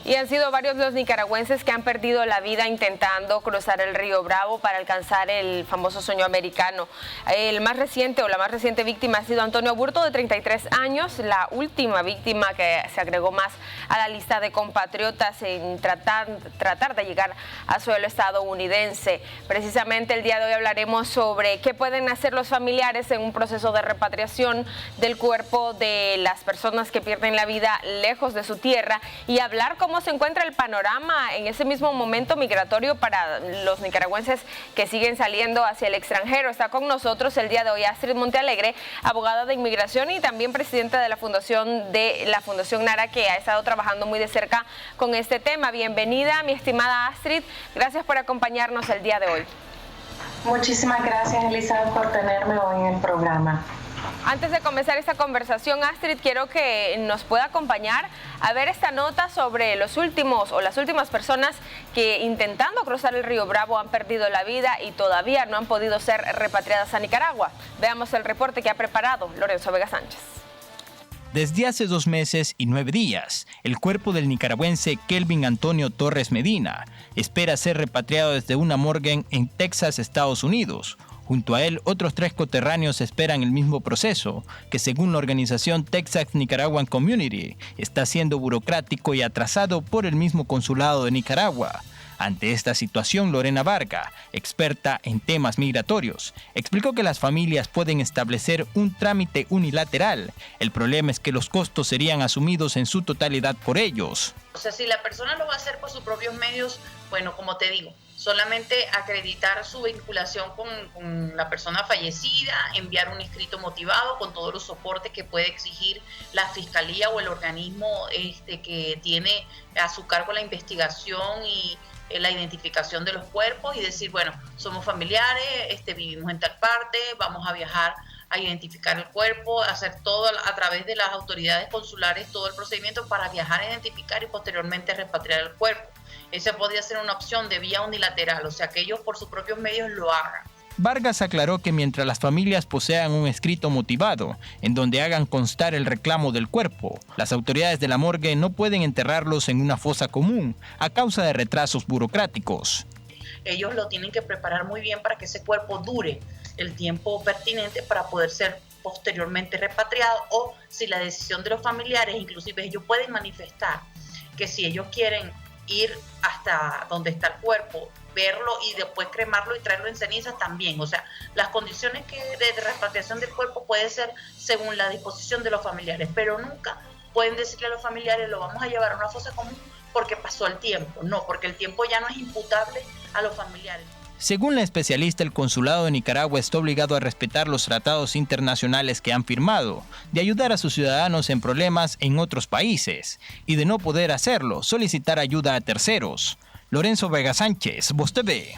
Y han sido varios los nicaragüenses que han perdido la vida intentando cruzar el río Bravo para alcanzar el famoso sueño americano. La más reciente víctima ha sido Antonio Aburto, de 33 años, la última víctima que se agregó más a la lista de compatriotas en tratar de llegar a suelo estadounidense. Precisamente el día de hoy hablaremos sobre qué pueden hacer los familiares en un proceso de repatriación del cuerpo de las personas que pierden la vida lejos de su tierra y hablar cómo se encuentra el panorama en ese mismo momento migratorio para los nicaragüenses que siguen saliendo hacia el extranjero. Está con nosotros el día de hoy Astrid Montealegre, abogada de inmigración y también presidenta de la Fundación Nara, que ha estado trabajando muy de cerca con este tema. Bienvenida, mi estimada Astrid. Gracias por acompañarnos el día de hoy. Muchísimas gracias, Elizabeth, por tenerme hoy en el programa. Antes de comenzar esta conversación, Astrid, quiero que nos pueda acompañar a ver esta nota sobre las últimas personas que intentando cruzar el río Bravo han perdido la vida y todavía no han podido ser repatriadas a Nicaragua. Veamos el reporte que ha preparado Lorenzo Vega Sánchez. Desde hace 2 meses y 9 días, el cuerpo del nicaragüense Kelvin Antonio Torres Medina espera ser repatriado desde una morgue en Texas, Estados Unidos. Junto a él, otros 3 coterráneos esperan el mismo proceso, que según la organización Texas Nicaraguan Community, está siendo burocrático y atrasado por el mismo consulado de Nicaragua. Ante esta situación, Lorena Varga, experta en temas migratorios, explicó que las familias pueden establecer un trámite unilateral. El problema es que los costos serían asumidos en su totalidad por ellos. O sea, si la persona lo va a hacer por sus propios medios, bueno, como te digo, solamente acreditar su vinculación con la persona fallecida, enviar un escrito motivado con todos los soportes que puede exigir la fiscalía o el organismo que tiene a su cargo la investigación y la identificación de los cuerpos, y decir, bueno, somos familiares, vivimos en tal parte, vamos a viajar a identificar el cuerpo, hacer todo a través de las autoridades consulares, todo el procedimiento para viajar a identificar y posteriormente repatriar el cuerpo. Esa podría ser una opción de vía unilateral, o sea, que ellos por sus propios medios lo hagan. Vargas aclaró que mientras las familias posean un escrito motivado en donde hagan constar el reclamo del cuerpo, las autoridades de la morgue no pueden enterrarlos en una fosa común a causa de retrasos burocráticos. Ellos lo tienen que preparar muy bien para que ese cuerpo dure el tiempo pertinente para poder ser posteriormente repatriado, o si la decisión de los familiares, inclusive ellos pueden manifestar que si ellos quieren ir hasta donde está el cuerpo, verlo y después cremarlo y traerlo en cenizas también. O sea, las condiciones de repatriación del cuerpo puede ser según la disposición de los familiares, pero nunca pueden decirle a los familiares lo vamos a llevar a una fosa común porque pasó el tiempo. No, porque el tiempo ya no es imputable a los familiares. Según la especialista, el consulado de Nicaragua está obligado a respetar los tratados internacionales que han firmado, de ayudar a sus ciudadanos en problemas en otros países, y de no poder hacerlo, solicitar ayuda a terceros. Lorenzo Vega Sánchez, Voz TV.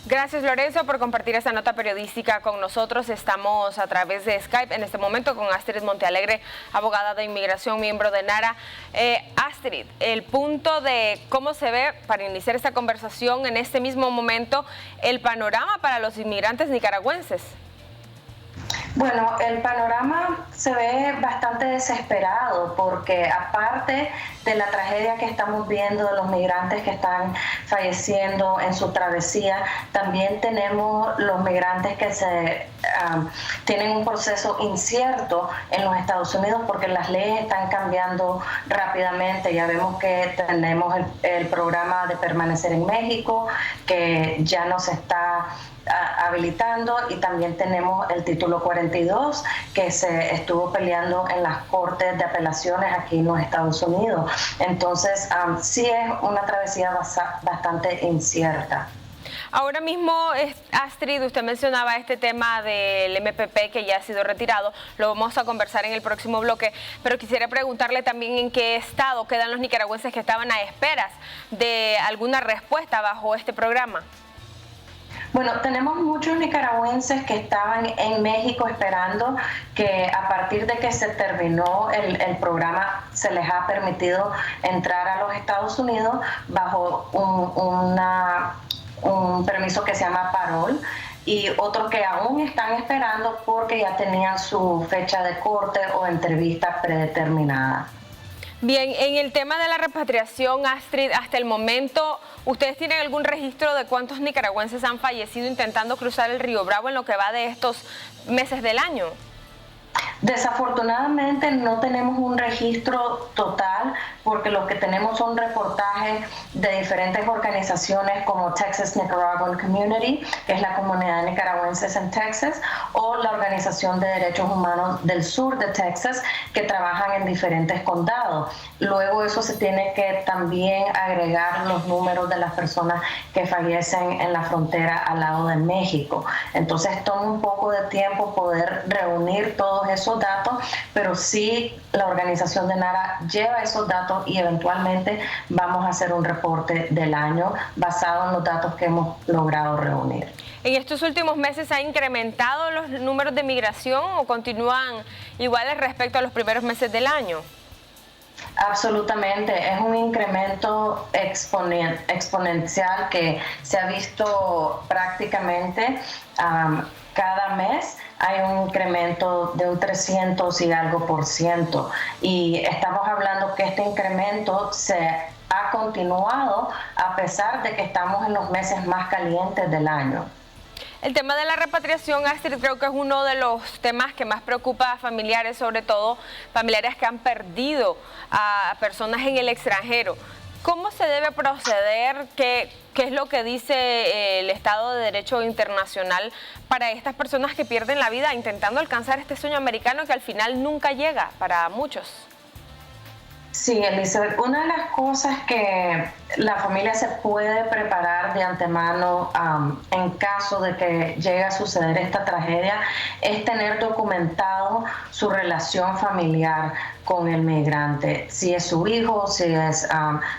Gracias, Lorenzo, por compartir esta nota periodística con nosotros. Estamos a través de Skype en este momento con Astrid Montealegre, abogada de inmigración, miembro de Nara. Astrid, el punto de cómo se ve, para iniciar esta conversación en este mismo momento, el panorama para los inmigrantes nicaragüenses. Bueno, el panorama se ve bastante desesperado porque aparte de la tragedia que estamos viendo de los migrantes que están falleciendo en su travesía, también tenemos los migrantes que tienen un proceso incierto en los Estados Unidos porque las leyes están cambiando rápidamente. Ya vemos que tenemos el programa de permanecer en México, que ya no se está habilitando, y también tenemos el título 42 que se estuvo peleando en las cortes de apelaciones aquí en los Estados Unidos. Entonces sí es una travesía bastante incierta. Ahora mismo, Astrid, usted mencionaba este tema del MPP que ya ha sido retirado, lo vamos a conversar en el próximo bloque, pero quisiera preguntarle también en qué estado quedan los nicaragüenses que estaban a esperas de alguna respuesta bajo este programa. Bueno, tenemos muchos nicaragüenses que estaban en México esperando que a partir de que se terminó el programa se les ha permitido entrar a los Estados Unidos bajo un permiso que se llama parol, y otros que aún están esperando porque ya tenían su fecha de corte o entrevista predeterminada. Bien, en el tema de la repatriación, Astrid, hasta el momento, ¿ustedes tienen algún registro de cuántos nicaragüenses han fallecido intentando cruzar el Río Bravo en lo que va de estos meses del año? Desafortunadamente no tenemos un registro total porque lo que tenemos son reportajes de diferentes organizaciones como Texas Nicaraguan Community, que es la comunidad de nicaragüenses en Texas, o la Organización de Derechos Humanos del Sur de Texas, que trabajan en diferentes condados. Luego eso se tiene que también agregar los números de las personas que fallecen en la frontera al lado de México. Entonces toma un poco de tiempo poder reunir todos esos datos, pero sí la organización de NARA lleva esos datos y eventualmente vamos a hacer un reporte del año basado en los datos que hemos logrado reunir. ¿En estos últimos meses ha incrementado los números de migración o continúan iguales respecto a los primeros meses del año? Absolutamente, es un incremento exponencial que se ha visto prácticamente cada mes. Hay un incremento de un 300 y algo %, y estamos hablando que este incremento se ha continuado a pesar de que estamos en los meses más calientes del año. El tema de la repatriación, Astrid, creo que es uno de los temas que más preocupa a familiares, sobre todo familiares que han perdido a personas en el extranjero. ¿Cómo se debe proceder? ¿Qué es lo que dice el Estado de Derecho Internacional para estas personas que pierden la vida intentando alcanzar este sueño americano que al final nunca llega para muchos? Sí, Elizabeth, una de las cosas que la familia se puede preparar de antemano en caso de que llegue a suceder esta tragedia es tener documentado su relación familiar con el migrante, si es su hijo, si es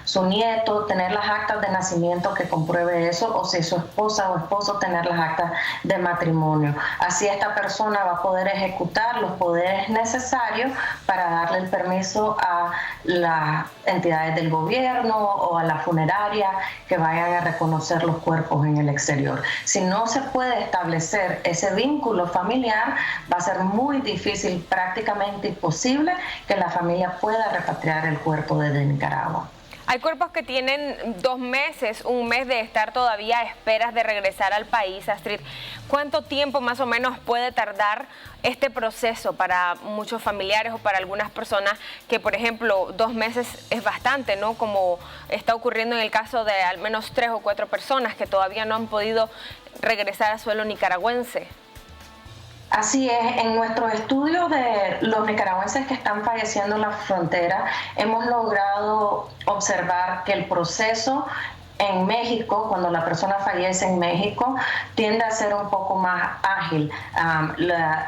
su nieto, tener las actas de nacimiento que compruebe eso, o si es su esposa o esposo, tener las actas de matrimonio. Así esta persona va a poder ejecutar los poderes necesarios para darle el permiso a las entidades del gobierno o a la funeraria que vayan a reconocer los cuerpos en el exterior. Si no se puede establecer ese vínculo familiar, va a ser muy difícil, prácticamente imposible, que la familia pueda repatriar el cuerpo desde Nicaragua. Hay cuerpos que tienen 2 meses, 1 mes de estar todavía a esperas de regresar al país. Astrid, ¿cuánto tiempo más o menos puede tardar este proceso para muchos familiares o para algunas personas que, por ejemplo, 2 meses es bastante, ¿no? Como está ocurriendo en el caso de al menos 3 o 4 personas que todavía no han podido regresar a suelo nicaragüense. Así es, en nuestros estudios de los nicaragüenses que están falleciendo en la frontera, hemos logrado observar que el proceso en México, cuando la persona fallece en México, tiende a ser un poco más ágil.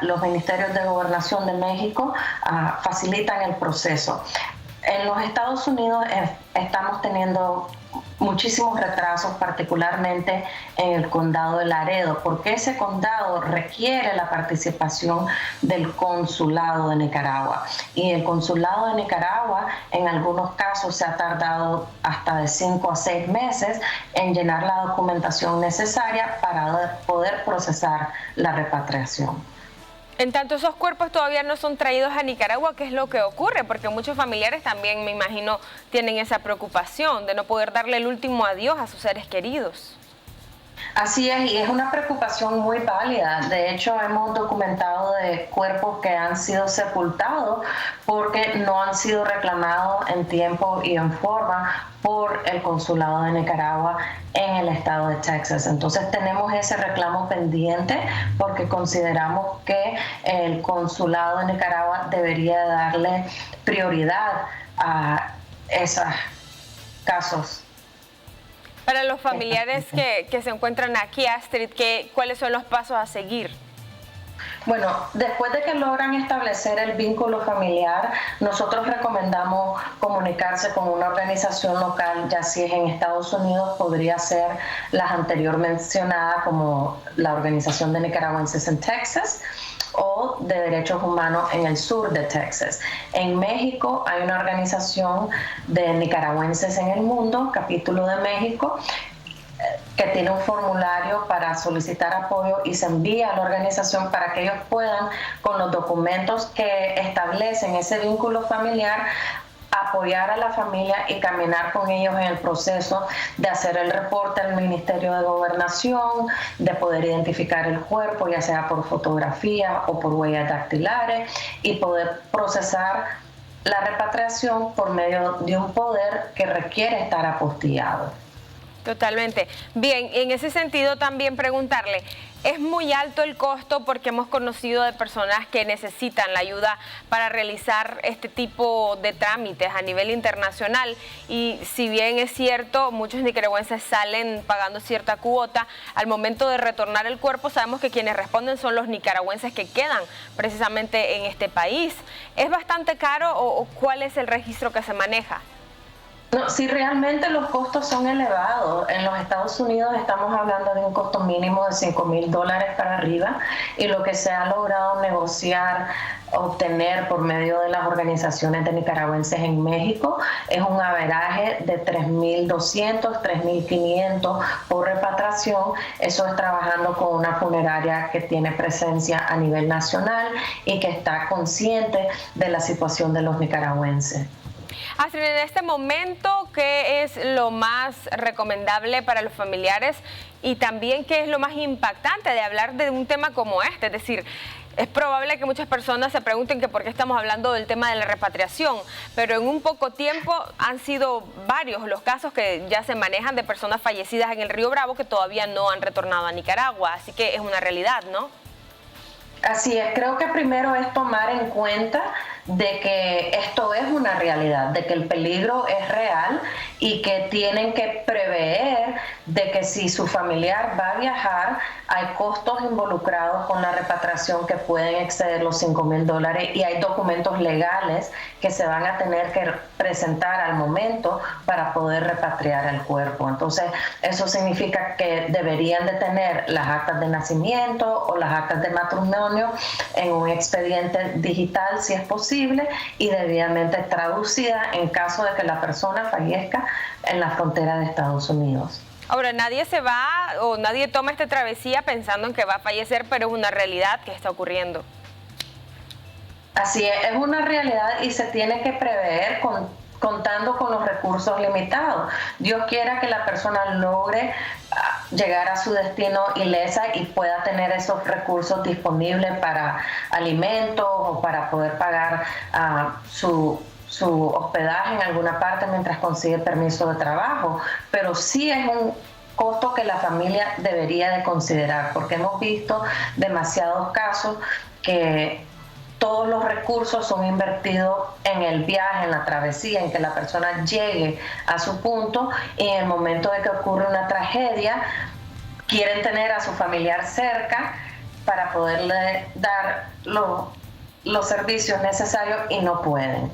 Los ministerios de Gobernación de México facilitan el proceso. En los Estados Unidos estamos teniendo muchísimos retrasos, particularmente en el condado de Laredo, porque ese condado requiere la participación del consulado de Nicaragua. Y el consulado de Nicaragua, en algunos casos, se ha tardado hasta de 5 a 6 meses en llenar la documentación necesaria para poder procesar la repatriación. En tanto esos cuerpos todavía no son traídos a Nicaragua, ¿qué es lo que ocurre? Porque muchos familiares también, me imagino, tienen esa preocupación de no poder darle el último adiós a sus seres queridos. Así es, y es una preocupación muy válida. De hecho, hemos documentado de cuerpos que han sido sepultados porque no han sido reclamados en tiempo y en forma por el consulado de Nicaragua en el estado de Texas. Entonces tenemos ese reclamo pendiente porque consideramos que el consulado de Nicaragua debería darle prioridad a esos casos. Para los familiares que se encuentran aquí, Astrid, ¿cuáles son los pasos a seguir? Bueno, después de que logran establecer el vínculo familiar, nosotros recomendamos comunicarse con una organización local, ya si es en Estados Unidos, podría ser las anterior mencionadas como la Organización de Nicaragüenses en Texas, o de derechos humanos en el sur de Texas. En México hay una organización de nicaragüenses en el mundo, capítulo de México, que tiene un formulario para solicitar apoyo y se envía a la organización para que ellos puedan, con los documentos que establecen ese vínculo familiar, apoyar a la familia y caminar con ellos en el proceso de hacer el reporte al Ministerio de Gobernación, de poder identificar el cuerpo, ya sea por fotografía o por huellas dactilares, y poder procesar la repatriación por medio de un poder que requiere estar apostillado. Totalmente. Bien, en ese sentido también preguntarle, ¿es muy alto el costo? Porque hemos conocido de personas que necesitan la ayuda para realizar este tipo de trámites a nivel internacional, y si bien es cierto, muchos nicaragüenses salen pagando cierta cuota, al momento de retornar el cuerpo sabemos que quienes responden son los nicaragüenses que quedan precisamente en este país. ¿Es bastante caro o cuál es el registro que se maneja? No, sí, realmente los costos son elevados. En los Estados Unidos estamos hablando de un costo mínimo de $5,000 para arriba, y lo que se ha logrado negociar, obtener por medio de las organizaciones de nicaragüenses en México es un averaje de $3,200, $3,500 por repatriación. Eso es trabajando con una funeraria que tiene presencia a nivel nacional y que está consciente de la situación de los nicaragüenses. Astrid, en este momento, ¿qué es lo más recomendable para los familiares y también qué es lo más impactante de hablar de un tema como este? Es decir, es probable que muchas personas se pregunten que por qué estamos hablando del tema de la repatriación, pero en un poco tiempo han sido varios los casos que ya se manejan de personas fallecidas en el Río Bravo que todavía no han retornado a Nicaragua, así que es una realidad, ¿no? Así es, creo que primero es tomar en cuenta de que esto es una realidad, de que el peligro es real y que tienen que prever de que si su familiar va a viajar, hay costos involucrados con la repatriación que pueden exceder los $5,000, y hay documentos legales que se van a tener que presentar al momento para poder repatriar el cuerpo. Entonces, eso significa que deberían de tener las actas de nacimiento o las actas de matrimonio en un expediente digital, si es posible, y debidamente traducida en caso de que la persona fallezca en la frontera de Estados Unidos. Ahora, nadie se va o nadie toma esta travesía pensando en que va a fallecer, pero es una realidad que está ocurriendo. Así es una realidad y se tiene que prever contando con los recursos limitados. Dios quiera que la persona logre llegar a su destino ilesa y pueda tener esos recursos disponibles para alimentos o para poder pagar su hospedaje en alguna parte mientras consigue permiso de trabajo, pero sí es un costo que la familia debería de considerar, porque hemos visto demasiados casos que todos los recursos son invertidos en el viaje, en la travesía, en que la persona llegue a su punto, y en el momento de que ocurre una tragedia quieren tener a su familiar cerca para poderle dar los servicios necesarios y no pueden.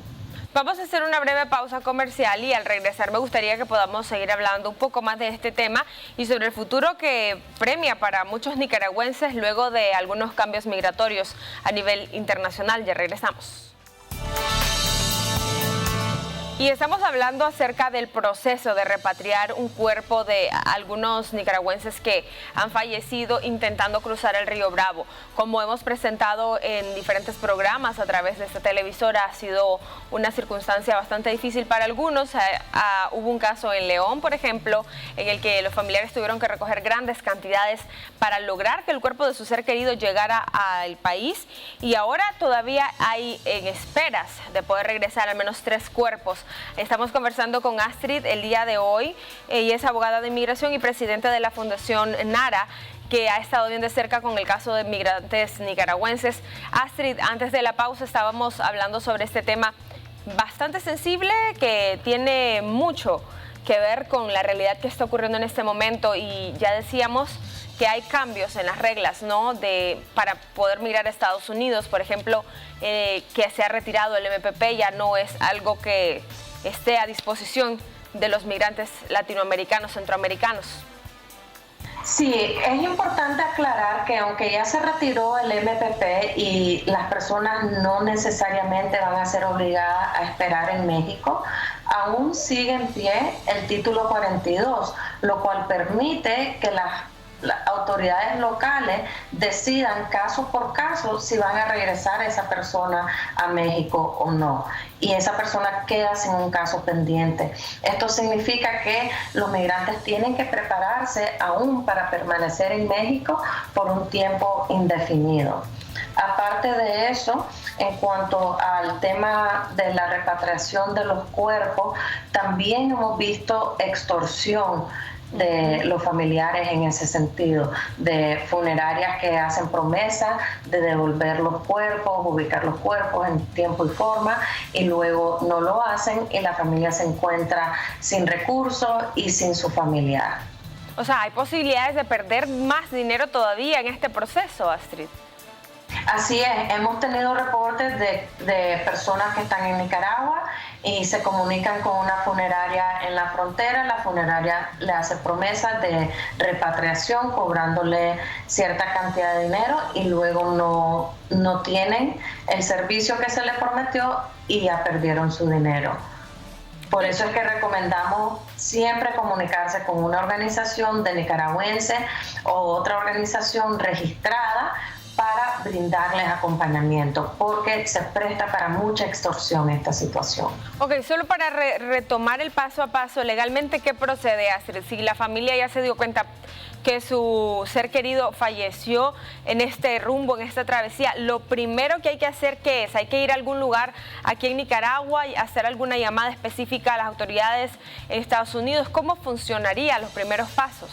Vamos a hacer una breve pausa comercial y al regresar me gustaría que podamos seguir hablando un poco más de este tema y sobre el futuro que premia para muchos nicaragüenses luego de algunos cambios migratorios a nivel internacional. Ya regresamos. Y estamos hablando acerca del proceso de repatriar un cuerpo de algunos nicaragüenses que han fallecido intentando cruzar el Río Bravo. Como hemos presentado en diferentes programas a través de esta televisora, ha sido una circunstancia bastante difícil para algunos. Hubo un caso en León, por ejemplo, en el que los familiares tuvieron que recoger grandes cantidades para lograr que el cuerpo de su ser querido llegara al país, y ahora todavía hay en esperas de poder regresar al menos 3 cuerpos. Estamos conversando con Astrid el día de hoy. Ella es abogada de inmigración y presidenta de la Fundación NARA, que ha estado bien de cerca con el caso de migrantes nicaragüenses. Astrid, antes de la pausa estábamos hablando sobre este tema bastante sensible que tiene mucho que ver con la realidad que está ocurriendo en este momento, y ya decíamos que hay cambios en las reglas, ¿no? Para poder migrar a Estados Unidos, por ejemplo, que se ha retirado el MPP, ya no es algo que esté a disposición de los migrantes latinoamericanos, centroamericanos. Sí, es importante aclarar que aunque ya se retiró el MPP y las personas no necesariamente van a ser obligadas a esperar en México, aún sigue en pie el título 42, lo cual permite que las las autoridades locales decidan caso por caso si van a regresar a esa persona a México o no. Y esa persona queda sin un caso pendiente. Esto significa que los migrantes tienen que prepararse aún para permanecer en México por un tiempo indefinido. Aparte de eso, en cuanto al tema de la repatriación de los cuerpos, también hemos visto extorsión de los familiares en ese sentido, de funerarias que hacen promesas de devolver los cuerpos, ubicar los cuerpos en tiempo y forma, y luego no lo hacen y la familia se encuentra sin recursos y sin su familiar. O sea, hay posibilidades de perder más dinero todavía en este proceso, Astrid. Así es, hemos tenido reportes de personas que están en Nicaragua y se comunican con una funeraria en la frontera. La funeraria le hace promesas de repatriación cobrándole cierta cantidad de dinero y luego no tienen el servicio que se les prometió y ya perdieron su dinero. Por eso es que recomendamos siempre comunicarse con una organización de nicaragüenses o otra organización registrada para brindarles acompañamiento, porque se presta para mucha extorsión esta situación. Ok, solo para retomar el paso a paso, legalmente, ¿qué procede, Astrid? Si la familia ya se dio cuenta que su ser querido falleció en este rumbo, en esta travesía, lo primero que hay que hacer, ¿qué es? ¿Hay que ir a algún lugar aquí en Nicaragua y hacer alguna llamada específica a las autoridades en Estados Unidos? ¿Cómo funcionarían los primeros pasos?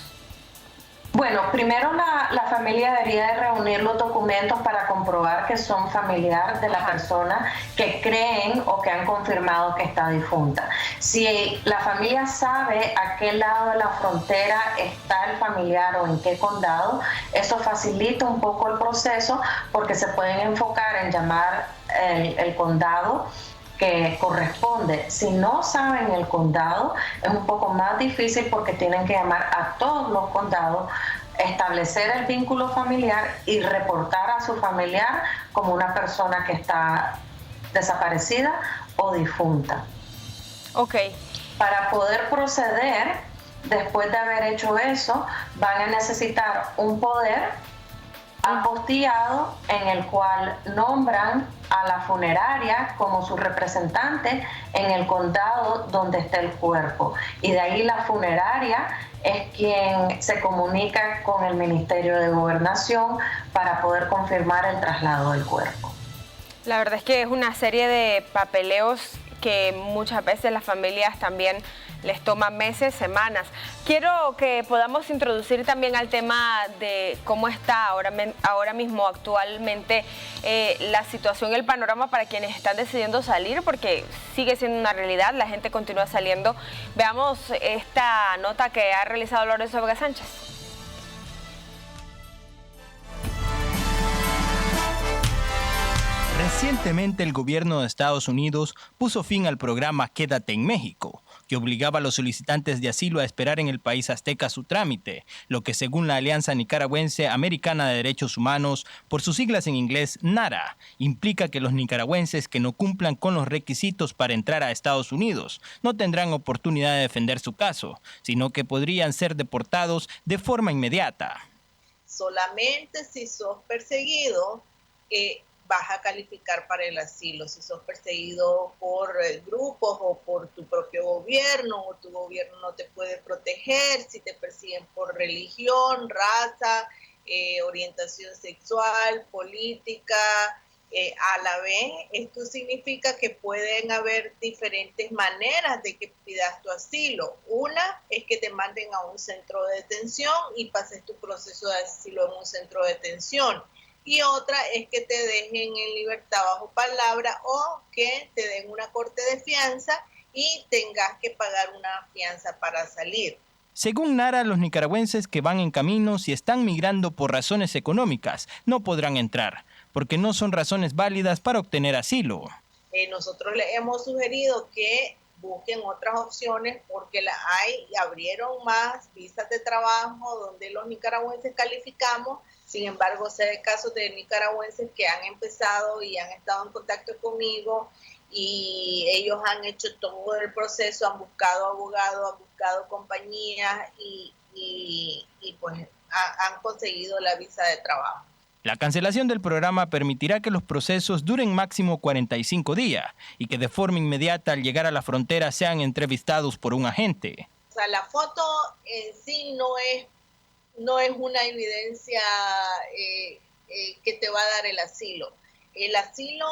Bueno, primero la familia debería de reunir los documentos para comprobar que son familiares de la persona que creen o que han confirmado que está difunta. Si la familia sabe a qué lado de la frontera está el familiar o en qué condado, eso facilita un poco el proceso porque se pueden enfocar en llamar el condado que corresponde. Si no saben el condado, es un poco más difícil porque tienen que llamar a todos los condados, establecer el vínculo familiar y reportar a su familiar como una persona que está desaparecida o difunta. Ok. Para poder proceder, después de haber hecho eso, van a necesitar un poder apostillado en el cual nombran a la funeraria como su representante en el condado donde está el cuerpo. Y de ahí la funeraria es quien se comunica con el Ministerio de Gobernación para poder confirmar el traslado del cuerpo. La verdad es que es una serie de papeleos que muchas veces las familias también les toma meses, semanas. Quiero que podamos introducir también al tema de cómo está ahora mismo actualmente la situación, el panorama para quienes están decidiendo salir, porque sigue siendo una realidad, la gente continúa saliendo. Veamos esta nota que ha realizado Lorenzo Vega Sánchez. Recientemente el gobierno de Estados Unidos puso fin al programa Quédate en México, que obligaba a los solicitantes de asilo a esperar en el país azteca su trámite, lo que según la Alianza Nicaragüense Americana de Derechos Humanos, por sus siglas en inglés NARA, implica que los nicaragüenses que no cumplan con los requisitos para entrar a Estados Unidos no tendrán oportunidad de defender su caso, sino que podrían ser deportados de forma inmediata. Solamente si sos perseguido, vas a calificar para el asilo. Si sos perseguido por grupos o por tu propio gobierno, o tu gobierno no te puede proteger, si te persiguen por religión, raza, orientación sexual, política, a la vez, esto significa que pueden haber diferentes maneras de que pidas tu asilo. Una es que te manden a un centro de detención y pases tu proceso de asilo en un centro de detención. Y otra es que te dejen en libertad bajo palabra o que te den una corte de fianza y tengas que pagar una fianza para salir. Según NARA, los nicaragüenses que van en camino, si están migrando por razones económicas, no podrán entrar, porque no son razones válidas para obtener asilo. Nosotros les hemos sugerido que busquen otras opciones porque las hay y abrieron más visas de trabajo donde los nicaragüenses calificamos. Sin embargo, sé de casos de nicaragüenses que han empezado y han estado en contacto conmigo y ellos han hecho todo el proceso, han buscado abogados, han buscado compañías y pues han conseguido la visa de trabajo. La cancelación del programa permitirá que los procesos duren máximo 45 días y que de forma inmediata al llegar a la frontera sean entrevistados por un agente. O sea, la foto en sí no es una evidencia que te va a dar el asilo. El asilo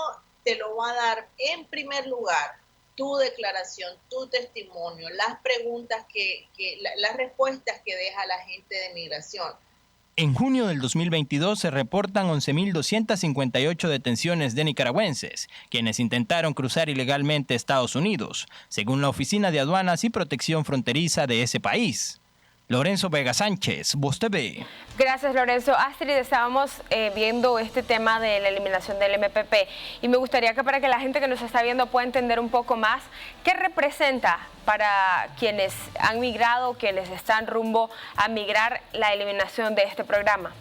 te lo va a dar en primer lugar tu declaración, tu testimonio, las preguntas las respuestas que deja la agente de migración. En junio del 2022 se reportan 11.258 detenciones de nicaragüenses, quienes intentaron cruzar ilegalmente Estados Unidos, según la Oficina de Aduanas y Protección Fronteriza de ese país. Lorenzo Vega Sánchez, Voz TV. Gracias, Lorenzo. Astrid, estábamos viendo este tema de la eliminación del MPP y me gustaría que para que la gente que nos está viendo pueda entender un poco más qué representa para quienes han migrado, quienes están rumbo a migrar, la eliminación de este programa.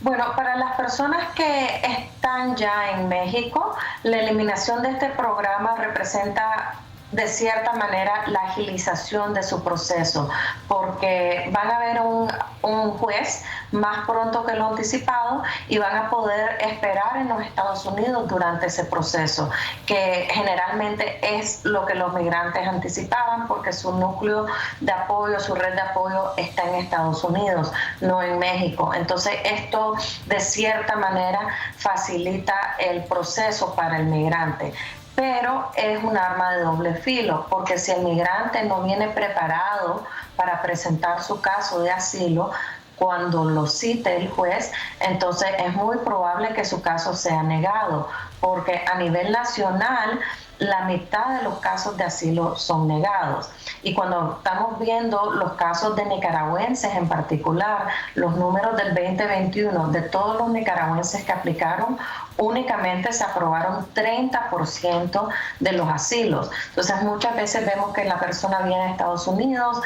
Bueno, para las personas que están ya en México, la eliminación de este programa representa de cierta manera la agilización de su proceso, porque van a ver un juez más pronto que lo anticipado y van a poder esperar en los Estados Unidos durante ese proceso, que generalmente es lo que los migrantes anticipaban, porque su núcleo de apoyo, su red de apoyo está en Estados Unidos, no en México. Entonces esto de cierta manera facilita el proceso para el migrante. Pero es un arma de doble filo, porque si el migrante no viene preparado para presentar su caso de asilo, cuando lo cite el juez, entonces es muy probable que su caso sea negado, porque a nivel nacional la mitad de los casos de asilo son negados. Y cuando estamos viendo los casos de nicaragüenses en particular, los números del 2021 de todos los nicaragüenses que aplicaron, únicamente se aprobaron 30% de los asilos. Entonces muchas veces vemos que la persona viene a Estados Unidos,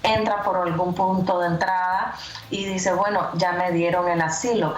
entra por algún punto de entrada y dice, bueno, ya me dieron el asilo.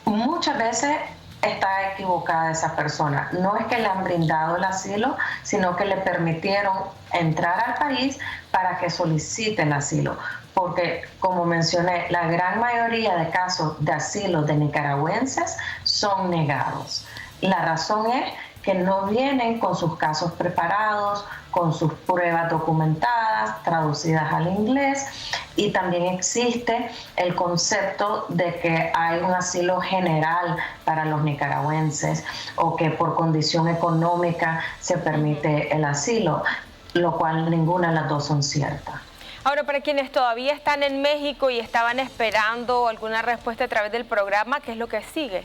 Muchas veces está equivocada esa persona. No es que le han brindado el asilo, sino que le permitieron entrar al país para que solicite el asilo. Porque, como mencioné, la gran mayoría de casos de asilo de nicaragüenses son negados. La razón es que no vienen con sus casos preparados, con sus pruebas documentadas, traducidas al inglés, y también existe el concepto de que hay un asilo general para los nicaragüenses o que por condición económica se permite el asilo, lo cual ninguna de las dos son ciertas. Ahora, para quienes todavía están en México y estaban esperando alguna respuesta a través del programa, ¿qué es lo que sigue?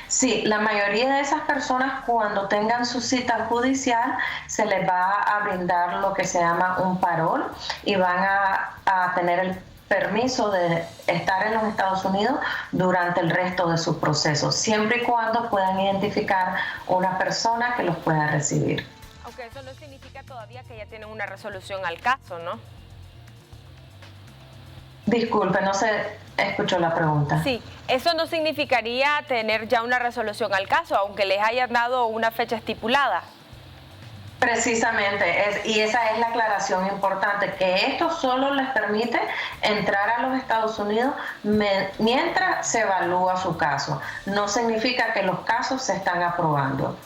Sí, la mayoría de esas personas cuando tengan su cita judicial se les va a brindar lo que se llama un parol y van a tener el permiso de estar en los Estados Unidos durante el resto de su proceso, siempre y cuando puedan identificar una persona que los pueda recibir. Aunque eso no significa todavía que ya tienen una resolución al caso, ¿no? Disculpe, no se escuchó la pregunta. Sí, eso no significaría tener ya una resolución al caso, aunque les hayan dado una fecha estipulada. Precisamente, y esa es la aclaración importante, que esto solo les permite entrar a los Estados Unidos mientras se evalúa su caso. No significa que los casos se están aprobando.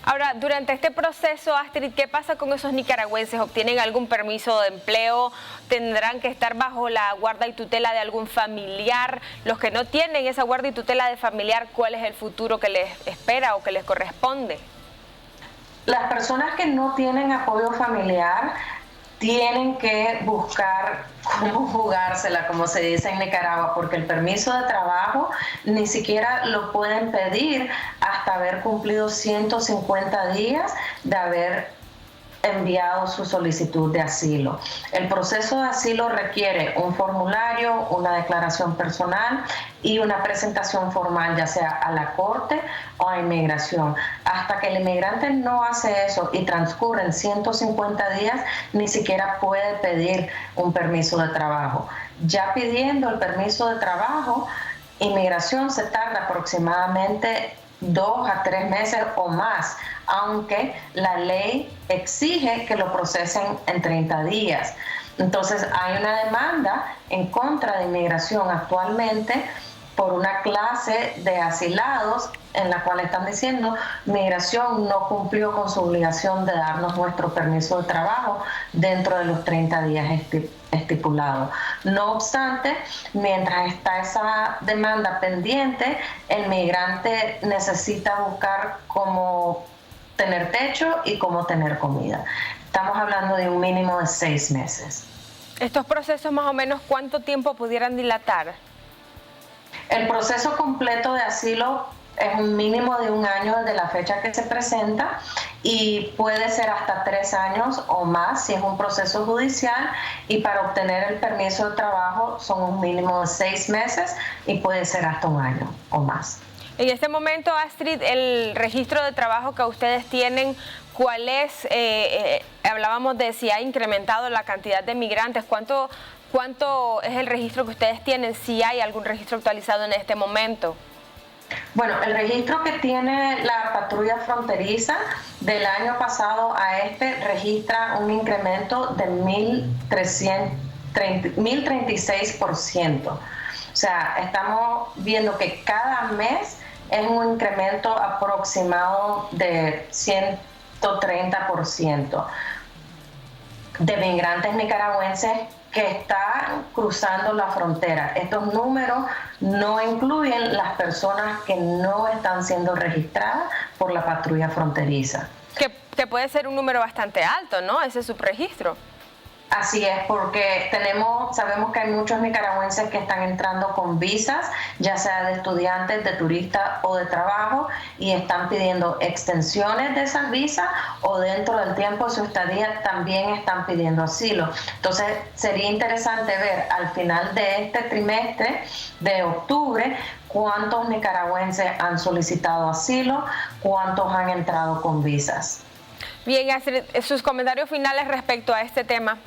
Ahora, durante este proceso, Astrid, ¿qué pasa con esos nicaragüenses? ¿Obtienen algún permiso de empleo? ¿Tendrán que estar bajo la guarda y tutela de algún familiar? Los que no tienen esa guarda y tutela de familiar, ¿cuál es el futuro que les espera o que les corresponde? Las personas que no tienen apoyo familiar tienen que buscar cómo jugársela, como se dice en Nicaragua, porque el permiso de trabajo ni siquiera lo pueden pedir hasta haber cumplido 150 días de haber enviado su solicitud de asilo. El proceso de asilo requiere un formulario, una declaración personal y una presentación formal, ya sea a la corte o a inmigración. Hasta que el inmigrante no hace eso y transcurren 150 días, ni siquiera puede pedir un permiso de trabajo. Ya pidiendo el permiso de trabajo, inmigración se tarda aproximadamente 2 a 3 meses o más, aunque la ley exige que lo procesen en 30 días. Entonces hay una demanda en contra de inmigración actualmente por una clase de asilados en la cual están diciendo migración no cumplió con su obligación de darnos nuestro permiso de trabajo dentro de los 30 días estipulados. No obstante, mientras está esa demanda pendiente, el migrante necesita buscar cómo tener techo y cómo tener comida. Estamos hablando de un mínimo de 6 meses. ¿Estos procesos más o menos cuánto tiempo pudieran dilatar? El proceso completo de asilo es un mínimo de 1 año desde la fecha que se presenta y puede ser hasta 3 años o más si es un proceso judicial, y para obtener el permiso de trabajo son un mínimo de 6 meses y puede ser hasta 1 año o más. En este momento, Astrid, el registro de trabajo que ustedes tienen, ¿cuál es? Hablábamos de si ha incrementado la cantidad de migrantes. ¿Cuánto es el registro que ustedes tienen? Si hay algún registro actualizado en este momento. Bueno, el registro que tiene la patrulla fronteriza del año pasado a este registra un incremento de 1.036%. O sea, estamos viendo que cada mes es un incremento aproximado de 130% de migrantes nicaragüenses que están cruzando la frontera. Estos números no incluyen las personas que no están siendo registradas por la patrulla fronteriza. Que puede ser un número bastante alto, ¿no? Ese subregistro. Así es, porque sabemos que hay muchos nicaragüenses que están entrando con visas, ya sea de estudiantes, de turistas o de trabajo, y están pidiendo extensiones de esas visas, o dentro del tiempo de su estadía también están pidiendo asilo. Entonces sería interesante ver al final de este trimestre de octubre cuántos nicaragüenses han solicitado asilo, cuántos han entrado con visas. Bien, Astrid, sus comentarios finales respecto a este tema.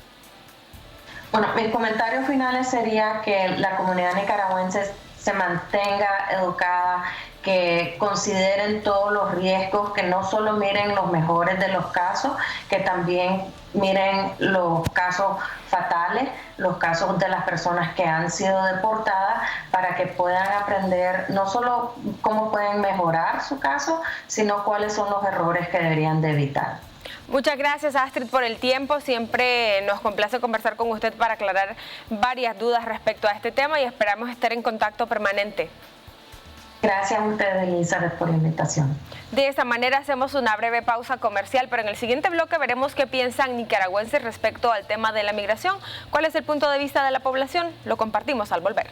Bueno, mis comentarios finales sería que la comunidad nicaragüense se mantenga educada, que consideren todos los riesgos, que no solo miren los mejores de los casos, que también miren los casos fatales, los casos de las personas que han sido deportadas, para que puedan aprender no solo cómo pueden mejorar su caso, sino cuáles son los errores que deberían de evitar. Muchas gracias, Astrid, por el tiempo. Siempre nos complace conversar con usted para aclarar varias dudas respecto a este tema y esperamos estar en contacto permanente. Gracias a ustedes, Elizabeth, por la invitación. De esta manera hacemos una breve pausa comercial, pero en el siguiente bloque veremos qué piensan nicaragüenses respecto al tema de la migración. ¿Cuál es el punto de vista de la población? Lo compartimos al volver.